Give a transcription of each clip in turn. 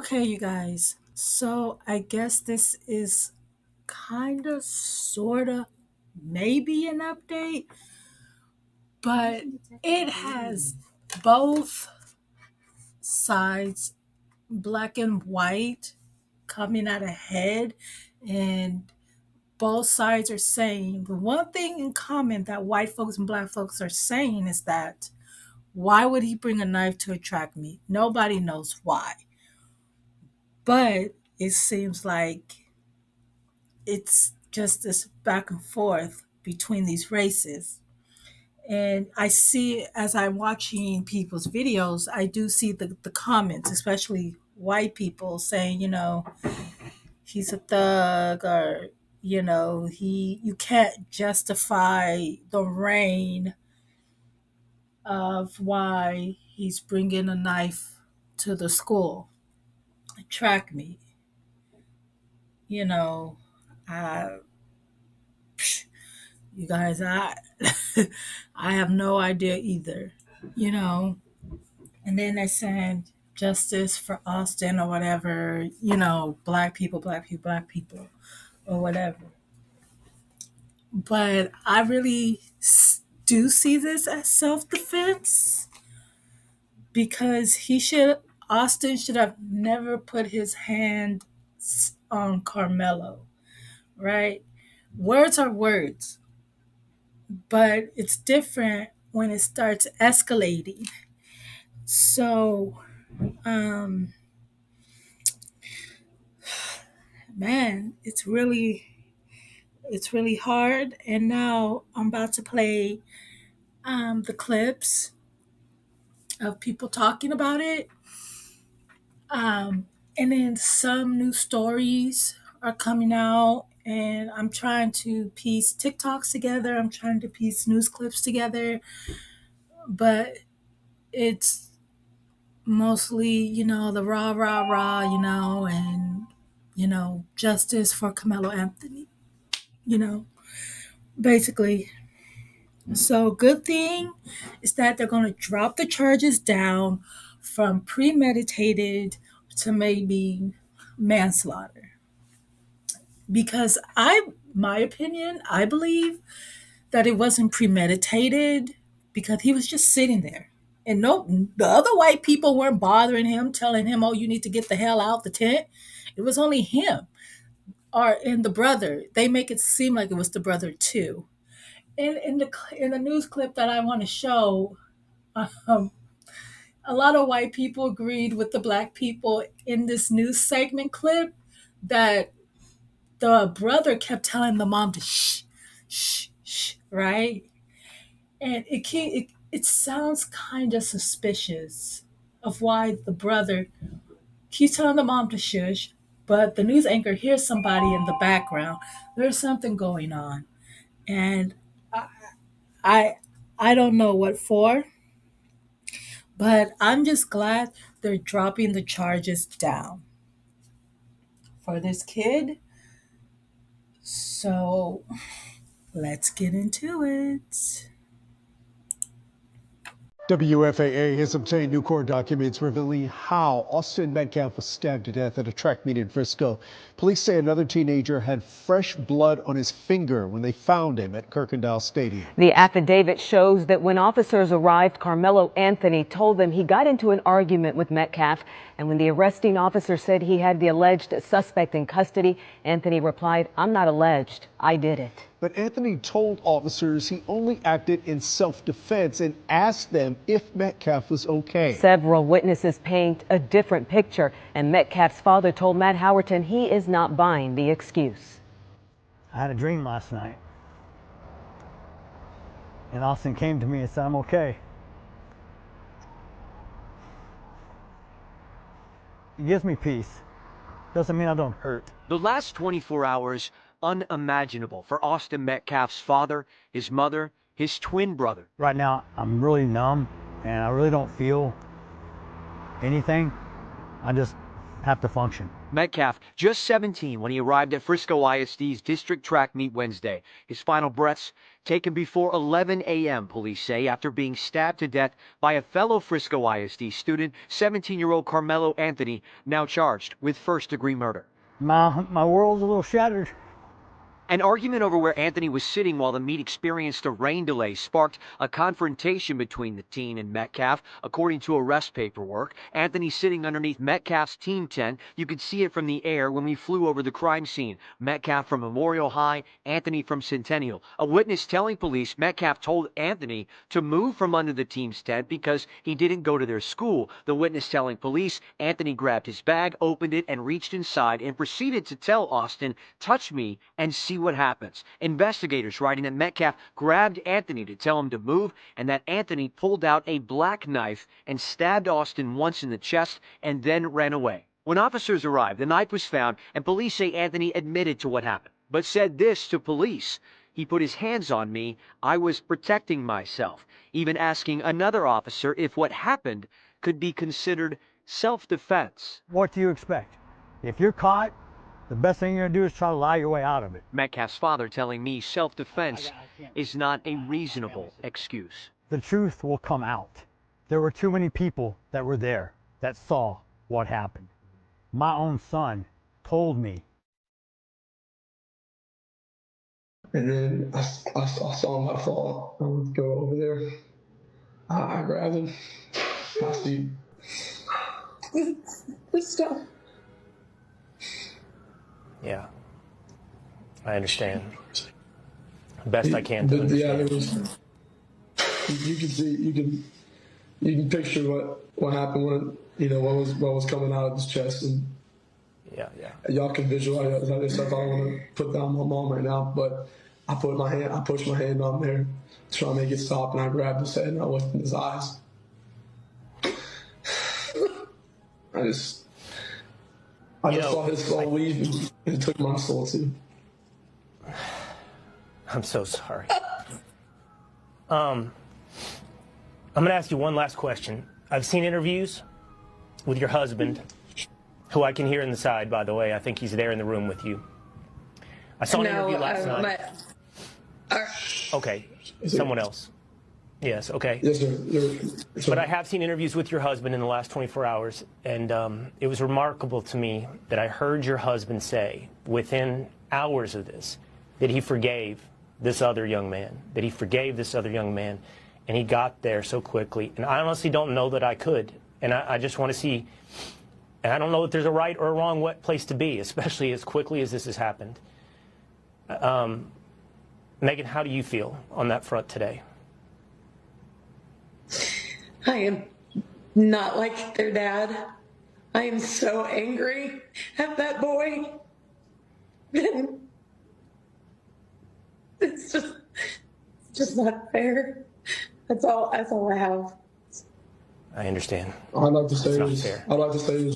Okay, you guys. So I guess this is kind of, sort of, maybe an update, but it has both sides, black and white, coming out ahead. And both sides are saying the one thing in common that white folks and black folks are saying is that why would he bring a knife to attract me? Nobody knows why. But it seems like it's just this back and forth between these races. And I see, as I'm watching people's videos, I do see the comments, especially white people saying, he's a thug, or, you can't justify the reign of why he's bringing a knife to the school, track meet. You know, I, you guys, I have no idea either, you know. And then they said justice for Austin or whatever, black people, black people, black people, or whatever. But I really do see this as self defense because Austin should have never put his hand on Carmelo, right? Words are words, but it's different when it starts escalating. So, um, man, it's really hard. And now I'm about to play the clips of people talking about it. And then some new stories are coming out, and I'm trying to piece TikToks together. I'm trying to piece news clips together, but it's mostly, the rah, rah, rah, and, justice for Carmelo Anthony, you know, basically. So, good thing is that they're going to drop the charges down from premeditated to maybe manslaughter. Because my opinion, I believe that it wasn't premeditated because he was just sitting there. And no, the other white people weren't bothering him, telling him, "Oh, you need to get the hell out the tent." It was only him, and the brother. They make it seem like it was the brother too. In the news clip that I want to show, um, a lot of white people agreed with the black people in this news segment clip that the brother kept telling the mom to shh, shh, shh, right? And it sounds kind of suspicious of why the brother keeps telling the mom to shush, but the news anchor hears somebody in the background. There's something going on, and I I don't know what for, but I'm just glad they're dropping the charges down for this kid. So let's get into it. WFAA has obtained new court documents revealing how Austin Metcalf was stabbed to death at a track meet in Frisco. Police say another teenager had fresh blood on his finger when they found him at Kirkendall Stadium. The affidavit shows that when officers arrived, Carmelo Anthony told them he got into an argument with Metcalf, and when the arresting officer said he had the alleged suspect in custody, Anthony replied, "I'm not alleged, I did it." But Anthony told officers he only acted in self-defense and asked them if Metcalf was okay. Several witnesses paint a different picture, and Metcalf's father told Matt Howerton he is not buying the excuse. I had a dream last night, and Austin came to me and said, "I'm okay." It gives me peace. Doesn't mean I don't hurt. The last 24 hours, unimaginable for Austin Metcalf's father, his mother, his twin brother. Right now, I'm really numb, and I really don't feel anything. I just have to function. Metcalf, just 17 when he arrived at Frisco ISD's district track meet Wednesday. His final breaths taken before 11 a.m., police say, after being stabbed to death by a fellow Frisco ISD student, 17-year-old Karmelo Anthony, now charged with first-degree murder. My world's a little shattered. An argument over where Anthony was sitting while the meet experienced a rain delay sparked a confrontation between the teen and Metcalf. According to arrest paperwork, Anthony sitting underneath Metcalf's team tent. You could see it from the air when we flew over the crime scene. Metcalf from Memorial High, Anthony from Centennial. A witness telling police Metcalf told Anthony to move from under the team's tent because he didn't go to their school. The witness telling police Anthony grabbed his bag, opened it, and reached inside and proceeded to tell Austin, "Touch me and see what happens." Investigators writing that Metcalf grabbed Anthony to tell him to move and that Anthony pulled out a black knife and stabbed Austin once in the chest and then ran away. When officers arrived, the knife was found and police say Anthony admitted to what happened, but said this to police: "He put his hands on me. I was protecting myself," even asking another officer if what happened could be considered self-defense. What do you expect? If you're caught, the best thing you're gonna do is try to lie your way out of it. Metcalf's father telling me self-defense is not a reasonable excuse. The truth will come out. There were too many people that were there that saw what happened. My own son told me. And then I saw him fall. I would go over there. I grabbed him. I see. Please stop. Yeah, I understand. Best I can to understand. Yeah, there was. You can see. You can picture what happened when what was coming out of his chest, and yeah. y'all can visualize this stuff. I don't want to put down my mom right now, but I pushed my hand on there, trying to make it stop, and I grabbed his head and I looked in his eyes. I just saw his soul leave, and it took my soul too. I'm so sorry. I'm going to ask you one last question. I've seen interviews with your husband, who I can hear in the side, by the way. I think he's there in the room with you. I saw an interview last night. Okay, someone else. Yes, okay. Yes, sir. But I have seen interviews with your husband in the last 24 hours, and it was remarkable to me that I heard your husband say, within hours of this, that he forgave this other young man, and he got there so quickly. And I honestly don't know that I could, and I just want to see, and I don't know if there's a right or a wrong place to be, especially as quickly as this has happened. Megan, how do you feel on that front today? I am not like their dad. I am so angry at that boy. It's just not fair. That's all I have. I understand. I'd like to say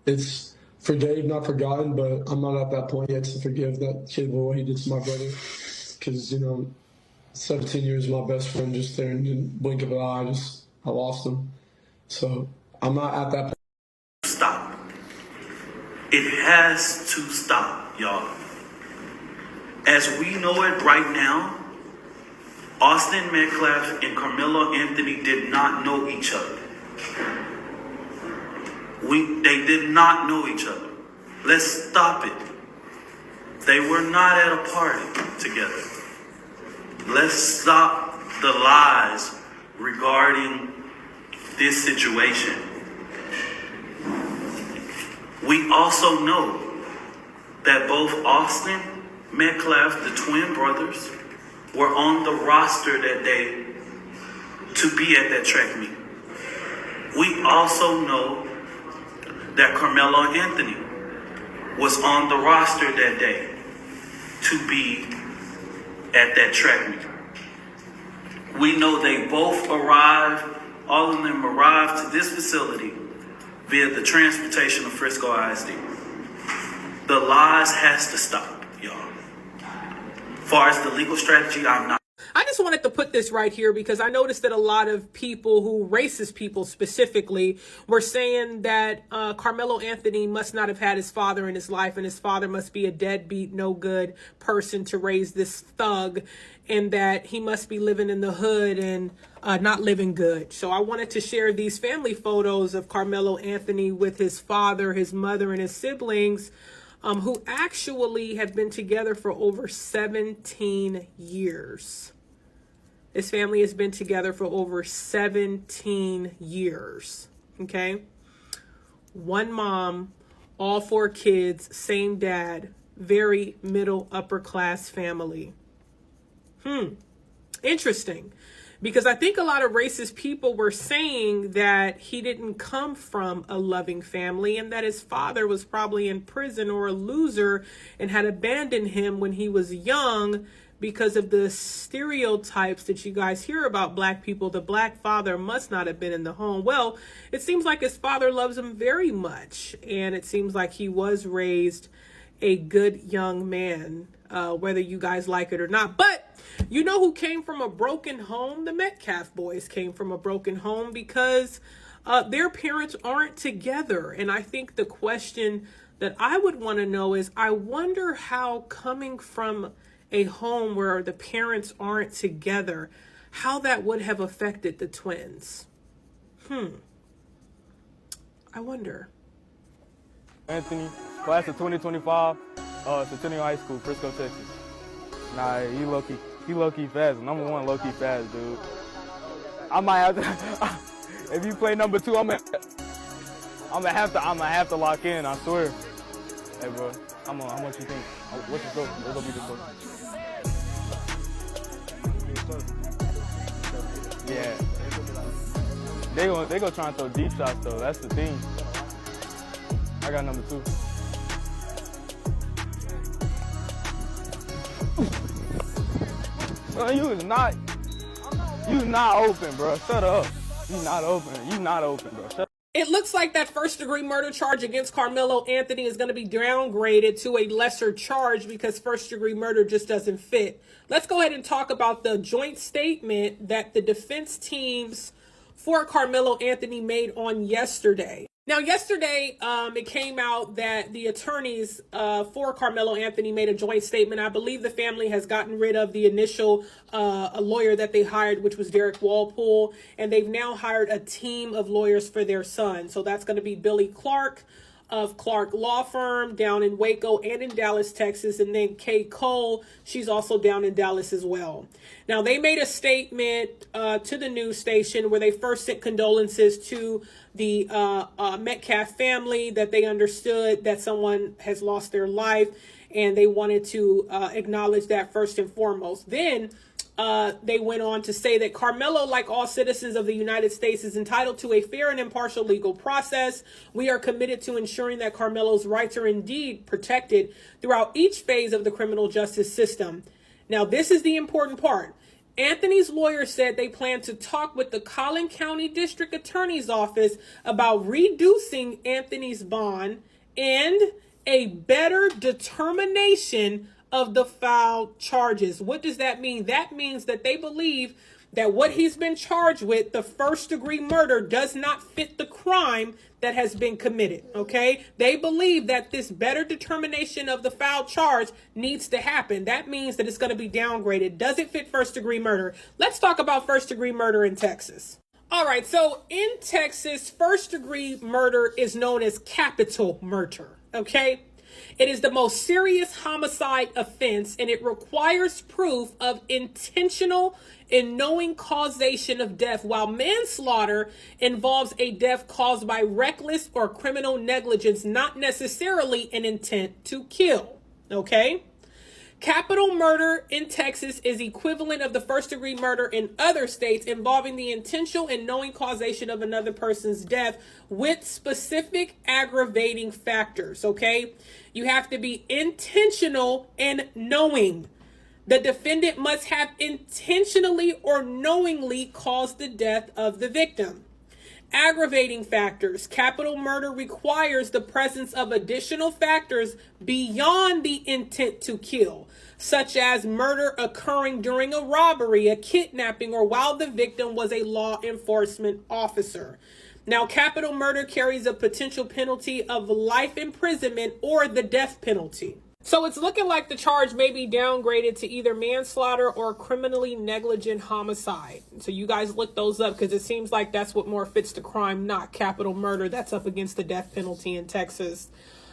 it's forgave, not forgotten, but I'm not at that point yet to forgive that kid for what he did to my brother. Because, 17 years, my best friend, just there in the blink of an eye, I lost him. So I'm not at that point. Stop. It has to stop, y'all. As we know it right now, Austin Metcalf and Karmelo Anthony did not know each other. They did not know each other. Let's stop it. They were not at a party together. Let's stop the lies regarding this situation. We also know that both Austin Metcalf, the twin brothers, were on the roster that day to be at that track meet. We also know that Karmelo Anthony was on the roster that day to be at that track meet. We know they both arrived, all of them arrived to this facility via the transportation of Frisco ISD. The lies has to stop, y'all. As far as the legal strategy, I'm not. I just wanted to put this right here because I noticed that a lot of people who, racist people specifically, were saying that Carmelo Anthony must not have had his father in his life, and his father must be a deadbeat, no good person to raise this thug, and that he must be living in the hood and not living good. So I wanted to share these family photos of Carmelo Anthony with his father, his mother, and his siblings, who actually have been together for over 17 years. This family has been together for over 17 years, okay? One mom, all 4 kids, same dad, very middle upper class family. Interesting. Because I think a lot of racist people were saying that he didn't come from a loving family and that his father was probably in prison or a loser and had abandoned him when he was young because of the stereotypes that you guys hear about black people. The black father must not have been in the home. Well, it seems like his father loves him very much, and it seems like he was raised a good young man, whether you guys like it or not. But you know who came from a broken home? The Metcalf boys came from a broken home because their parents aren't together. And I think the question that I would want to know is, I wonder how coming from a home where the parents aren't together, how that would have affected the twins. I wonder. Anthony, class of 2025, Centennial High School, Frisco, Texas. Nah, he low-key fast. Number 1 low-key fast, dude. I might have to, if you play number 2, I'm gonna have to lock in, I swear. Hey, bro, how much you think? What's the score? What's gonna be the score? Yeah. They gonna try and throw deep shots, though. That's the thing. I got number 2. Bro, you not open, bro. Shut up. You not open, bro. Shut up. It looks like that first-degree murder charge against Carmelo Anthony is going to be downgraded to a lesser charge because first-degree murder just doesn't fit. Let's go ahead and talk about the joint statement that the defense teams for Carmelo Anthony made on yesterday. Now, yesterday, it came out that the attorneys for Carmelo Anthony made a joint statement. I believe the family has gotten rid of the initial a lawyer that they hired, which was Derek Walpole, and they've now hired a team of lawyers for their son. So that's going to be Billy Clark of Clark Law Firm down in Waco and in Dallas, Texas, and then Kay Cole, she's also down in Dallas as well. Now, they made a statement to the news station where they first sent condolences to the Metcalf family, that they understood that someone has lost their life, and they wanted to acknowledge that first and foremost. Then they went on to say that Carmelo, like all citizens of the United States, is entitled to a fair and impartial legal process. We are committed to ensuring that Carmelo's rights are indeed protected throughout each phase of the criminal justice system. Now, this is the important part. Anthony's lawyer said they plan to talk with the Collin County District Attorney's Office about reducing Anthony's bond and a better determination of the foul charges. What does that mean? That means that they believe that what he's been charged with, the first-degree murder, does not fit the crime that has been committed, okay? They believe that this better determination of the foul charge needs to happen. That means that it's going to be downgraded. Does it fit first-degree murder? Let's talk about first-degree murder in Texas. All right, so in Texas, first-degree murder is known as capital murder, okay? It is the most serious homicide offense, and it requires proof of intentional and knowing causation of death, while manslaughter involves a death caused by reckless or criminal negligence, not necessarily an intent to kill. Okay? Capital murder in Texas is equivalent of the first-degree murder in other states, involving the intentional and knowing causation of another person's death with specific aggravating factors, okay? You have to be intentional and knowing. The defendant must have intentionally or knowingly caused the death of the victim. Aggravating factors. Capital murder requires the presence of additional factors beyond the intent to kill, such as murder occurring during a robbery, a kidnapping, or while the victim was a law enforcement officer. Now, capital murder carries a potential penalty of life imprisonment or the death penalty. So it's looking like the charge may be downgraded to either manslaughter or criminally negligent homicide. So you guys look those up, because it seems like that's what more fits the crime, not capital murder. That's up against the death penalty in Texas.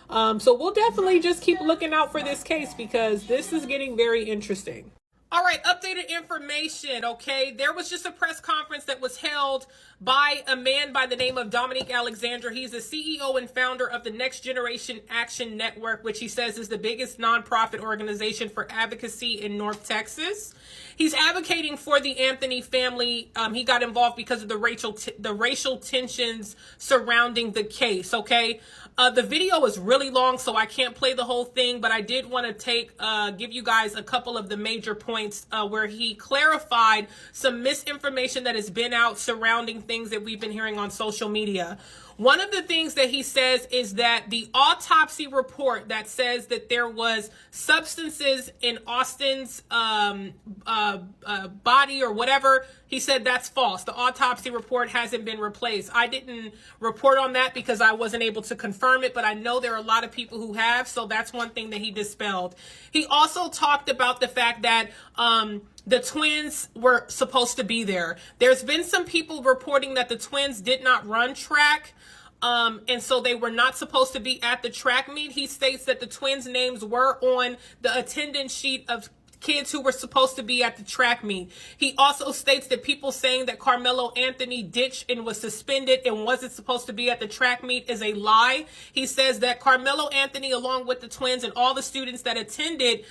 So we'll definitely just keep looking out for this case, because this is getting very interesting. All right, updated information, okay? There was just a press conference that was held by a man by the name of Dominique Alexander. He's the CEO and founder of the Next Generation Action Network, which he says is the biggest nonprofit organization for advocacy in North Texas. He's advocating for the Anthony family. He got involved because of the racial tensions surrounding the case, okay? The video is really long, so I can't play the whole thing, but I did want to give you guys a couple of the major points where he clarified some misinformation that has been out surrounding things that we've been hearing on social media. One of the things that he says is that the autopsy report that says that there was substances in Austin's body or whatever, he said that's false. The autopsy report hasn't been replaced. I didn't report on that because I wasn't able to confirm it, but I know there are a lot of people who have, so that's one thing that he dispelled. He also talked about the fact that the twins were supposed to be there. There's been some people reporting that the twins did not run track, and so they were not supposed to be at the track meet. He states that the twins' names were on the attendance sheet of kids who were supposed to be at the track meet. He also states that people saying that Karmelo Anthony ditched and was suspended and wasn't supposed to be at the track meet is a lie. He says that Karmelo Anthony, along with the twins and all the students that attended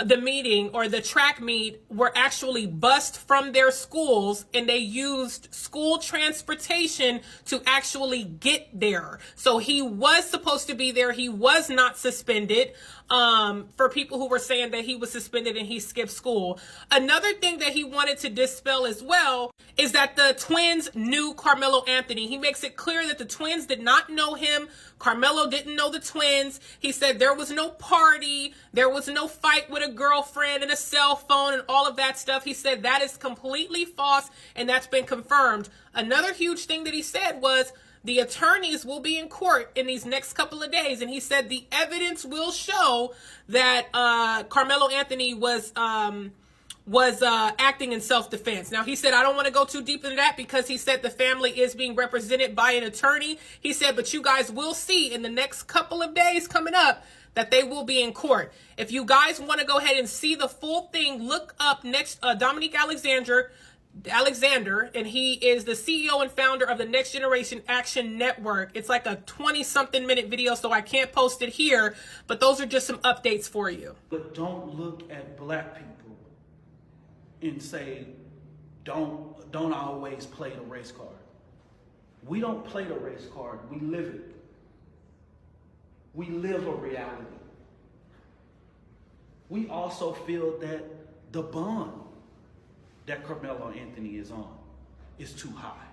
the meeting or the track meet, were actually bused from their schools, and they used school transportation to actually get there. So he was supposed to be there. He was not suspended. For people who were saying that he was suspended and he skipped school. Another thing that he wanted to dispel as well is that the twins knew Karmelo Anthony. He makes it clear that the twins did not know him. Karmelo didn't know the twins. He said there was no party. There was no fight with a girlfriend and a cell phone and all of that stuff. He said that is completely false, and that's been confirmed. Another huge thing that he said was the attorneys will be in court in these next couple of days, and he said the evidence will show that Karmelo Anthony was acting in self-defense. Now, he said, I don't want to go too deep into that because he said the family is being represented by an attorney. He said, but you guys will see in the next couple of days coming up that they will be in court. If you guys want to go ahead and see the full thing, look up Dominique Alexander, and he is the CEO and founder of the Next Generation Action Network. It's like a 20-something minute video, so I can't post it here, but those are just some updates for you. But don't look at black people and say, don't always play the race card. We don't play the race card, we live it. We live a reality. We also feel that the bond that Karmelo Anthony is on is too high.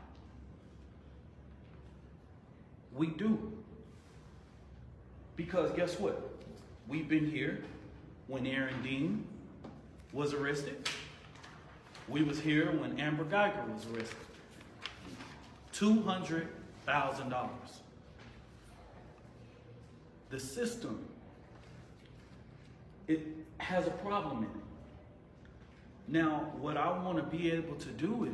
We do. Because guess what? We've been here when Aaron Dean was arrested. We was here when Amber Geiger was arrested. $200,000. The system, it has a problem in it. Now, what I want to be able to do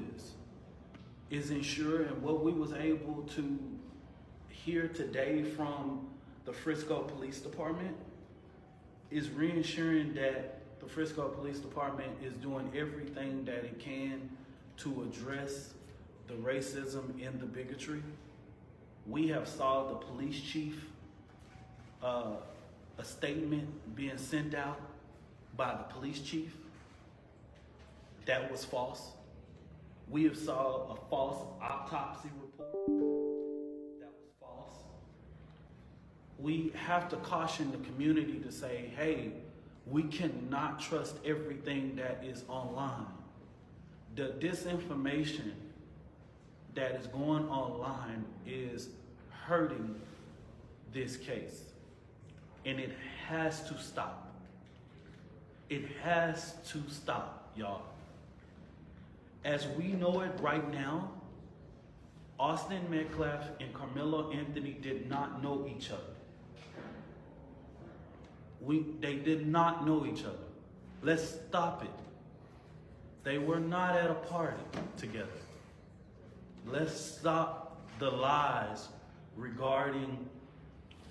is ensure, and what we was able to hear today from the Frisco Police Department is reinsuring that the Frisco Police Department is doing everything that it can to address the racism and the bigotry. We have saw the police chief, a statement being sent out by the police chief that was false. We have saw a false autopsy report that was false. We have to caution the community to say, hey, we cannot trust everything that is online. The disinformation that is going online is hurting this case. And it has to stop. It has to stop, y'all. As we know it right now, Austin Metcalf and Karmelo Anthony did not know each other. They did not know each other. Let's stop it. They were not at a party together. Let's stop the lies regarding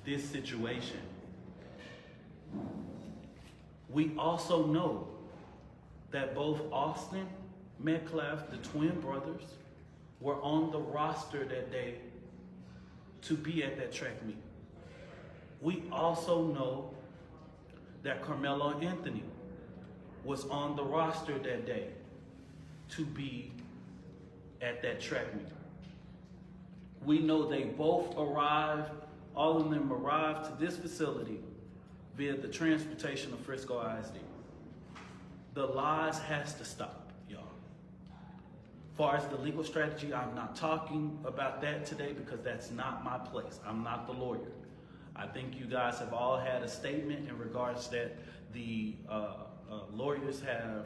this situation. We also know that both Austin Metcalf, the twin brothers, were on the roster that day to be at that track meet. We also know that Karmelo Anthony was on the roster that day to be at that track meet. We know they both arrived, all of them arrived to this facility via the transportation of Frisco ISD. The lies has to stop, y'all. As far as the legal strategy, I'm not talking about that today because that's not my place. I'm not the lawyer. I think you guys have all had a statement in regards that the lawyers have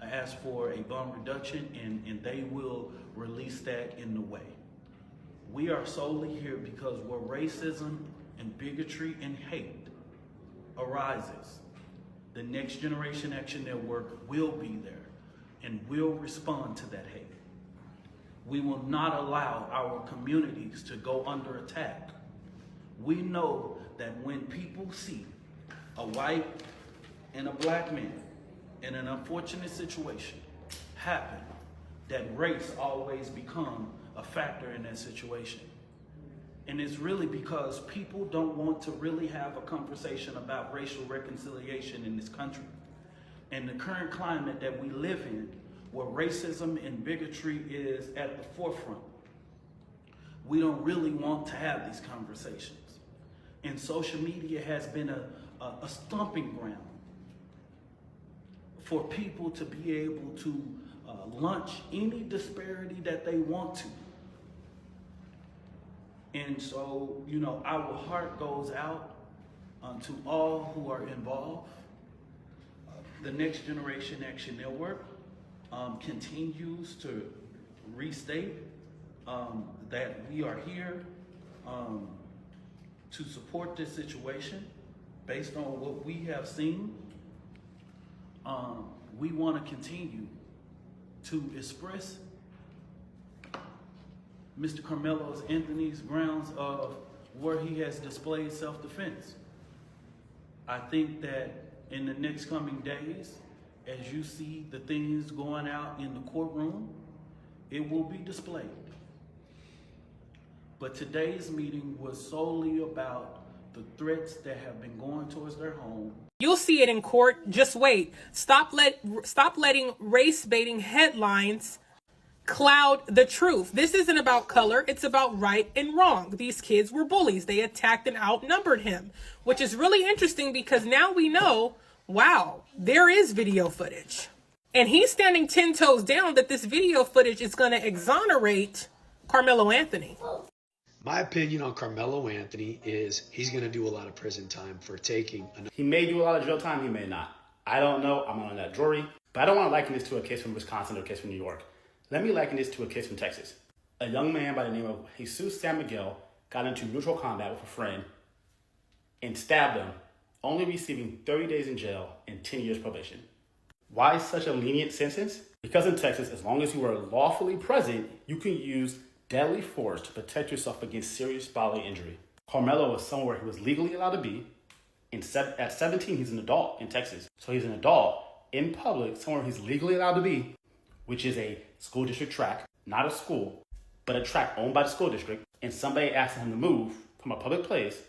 asked for a bond reduction and they will release that in the way. We are solely here because where racism and bigotry and hate arises, the Next Generation Action Network will be there and will respond to that hate. We will not allow our communities to go under attack. We know that when people see a white and a black man in an unfortunate situation happen, that race always become a factor in that situation. And it's really because people don't want to really have a conversation about racial reconciliation in this country. And the current climate that we live in, where racism and bigotry is at the forefront, we don't really want to have these conversations. And social media has been a stomping ground for people to be able to launch any disparity that they want to. And so, you know, our heart goes out to all who are involved. The Next Generation Action Network continues to restate that we are here to support this situation based on what we have seen. We want to continue to express Mr. Karmelo Anthony's grounds of where he has displayed self-defense. I think that in the next coming days, as you see the things going out in the courtroom, it will be displayed. But today's meeting was solely about the threats that have been going towards their home. You'll see it in court. Just wait. Stop letting race-baiting headlines cloud the truth. This isn't about color. It's about right and wrong. These kids were bullies. They attacked and outnumbered him, which is really interesting because now we know, wow, there is video footage. And he's standing 10 toes down that this video footage is going to exonerate Karmelo Anthony. My opinion on Karmelo Anthony is he's going to do a lot of prison time for taking. He may do a lot of jail time, he may not. I don't know, I'm not on that jury. But I don't want to liken this to a case from Wisconsin or a case from New York. Let me liken this to a case from Texas. A young man by the name of Jesus San Miguel got into mutual combat with a friend and stabbed him, only receiving 30 days in jail and 10 years probation. Why such a lenient sentence? Because in Texas, as long as you are lawfully present, you can use deadly force to protect yourself against serious bodily injury. Karmelo was somewhere he was legally allowed to be. At 17, he's an adult in Texas. So he's an adult in public, somewhere he's legally allowed to be, which is a school district track, not a school, but a track owned by the school district. And somebody asked him to move from a public place.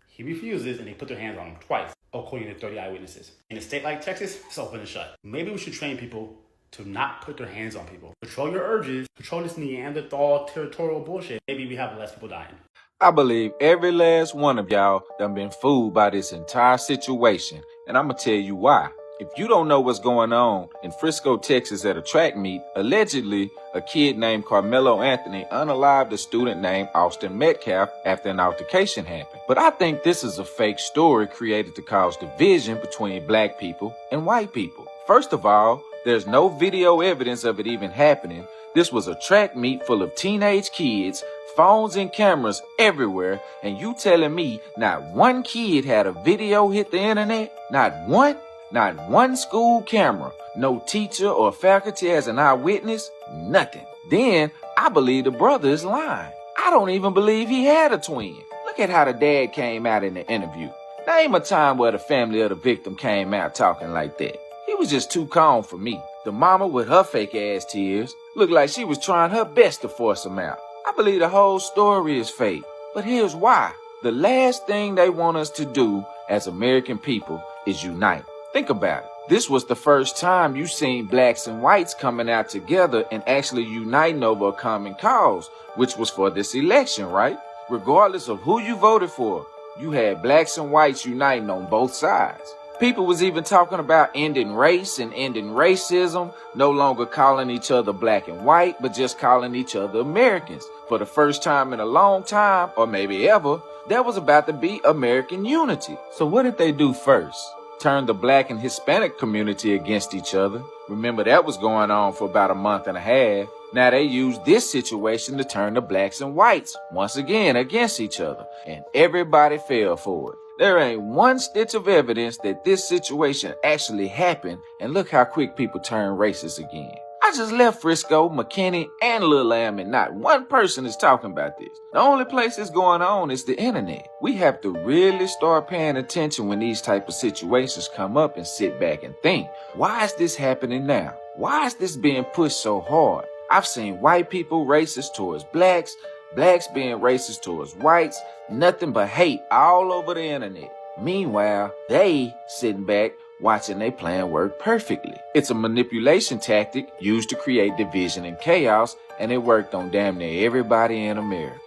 He refuses, and they put their hands on him twice, according to 30 eyewitnesses. In a state like Texas, it's open and shut. Maybe we should train people to not put their hands on people. Control your urges, control this Neanderthal territorial bullshit. Maybe we have less people dying. I believe every last one of y'all done been fooled by this entire situation, and I'm gonna tell you why. If you don't know what's going on in Frisco, Texas at a track meet, allegedly, a a kid named Karmelo Anthony unalived a student named Austin Metcalf after an altercation happened. But I think this is a fake story created to cause division between black people and white people. First of all, there's no video evidence of it even happening. This was a track meet full of teenage kids, phones and cameras everywhere, and you telling me not one kid had a video hit the internet? Not one? Not one school camera, no teacher or faculty as an eyewitness, nothing. Then I believe the brother is lying. I don't even believe he had a twin. Look at how the dad came out in the interview. Name a time where the family of the victim came out talking like that. He was just too calm for me. The mama with her fake ass tears looked like she was trying her best to force him out. I believe the whole story is fake. But here's why. The last thing they want us to do as American people is unite. Think about it. This was the first time you seen blacks and whites coming out together and actually uniting over a common cause, which was for this election, right? Regardless of who you voted for, you had blacks and whites uniting on both sides. People was even talking about ending race and ending racism, no longer calling each other black and white, but just calling each other Americans. For the first time in a long time, or maybe ever, there was about to be American unity. So what did they do first? Turn the black and Hispanic community against each other. Remember, that was going on for about a month and a half. Now they use this situation to turn the blacks and whites once again against each other, and everybody fell for it. There ain't one stitch of evidence that this situation actually happened, and look how quick people turn racist again. I just left Frisco, McKinney, and Lil Am, and not one person is talking about this. The only place it's going on is the internet. We have to really start paying attention when these type of situations come up and sit back and think, why is this happening now? Why is this being pushed so hard? I've seen white people racist towards blacks, blacks being racist towards whites, nothing but hate all over the internet. Meanwhile, they sitting back watching their plan work perfectly. It's a manipulation tactic used to create division and chaos, and it worked on damn near everybody in America.